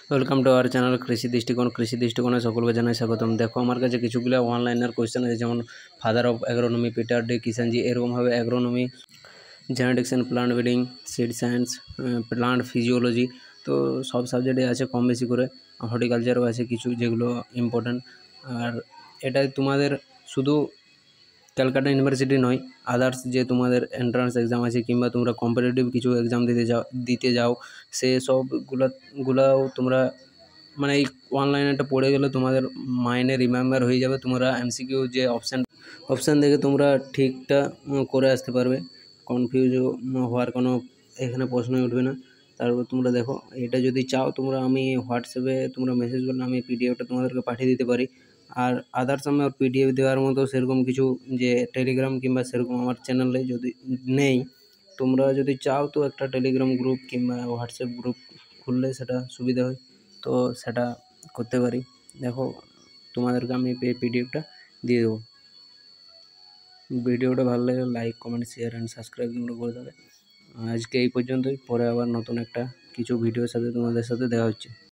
Welcome to our channel কৃষি দৃষ্টিকোণে সকলকে জানাই স্বাগতম। দেখো আমার কাছে কিছুগুলো অনলাইনের কোয়েশ্চেন আছে, যেমন ফাদার অফ অ্যাগ্রোনমি পিটার ডি কিষানজি, এরকমভাবে agronomy, genetics and plant breeding, seed science, plant physiology, তো সব সাবজেক্টে আছে কম বেশি করে। হর্টিকালচারও আছে কিছু যেগুলো ইম্পর্ট্যান্ট। আর এটা তোমাদের শুধু ক্যালকাটা ইউনিভার্সিটি নয়, আদার্স যে তোমাদের এন্ট্রান্স এক্সাম আছে কিংবা তোমরা কম্পিটিটিভ কিছু এক্সাম দিতে যাও সে সবগুলাও তোমরা মানে এই অনলাইনেটা পড়ে গেলে তোমাদের মাইন্ডে রিমেম্বার হয়ে যাবে। তোমরা এমসিকিউ যে অপশান দেখে তোমরা ঠিকটা করে আসতে পারবে। কনফিউজ হওয়ার কোনো এখানে প্রশ্নই উঠবে না। তারপর তোমরা দেখো, এটা যদি চাও তোমরা আমি হোয়াটসঅ্যাপে তোমরা মেসেজ করলে আমি পিডিএফটা তোমাদেরকে পাঠিয়ে দিতে পারি। আর আদার্স আমার পিডিএফ দেওয়ার মতো সেরকম কিছু যে টেলিগ্রাম কিংবা সেরকম আমার চ্যানেলে যদি নেই, তোমরা যদি চাও তো একটা টেলিগ্রাম গ্রুপ কিংবা হোয়াটসঅ্যাপ গ্রুপ খুললে সেটা সুবিধা হয়, তো সেটা করতে পারি। দেখো তোমাদেরকে আমি পিডিএফটা দিয়ে দেবো। ভিডিওটা ভালো লাগলে like, comment, share and subscribe তোমরা করে দেবে। আজকে এই পর্যন্তই, পরে আবার নতুন একটা কিছু ভিডিওর সাথে তোমাদের সাথে দেখা হচ্ছে।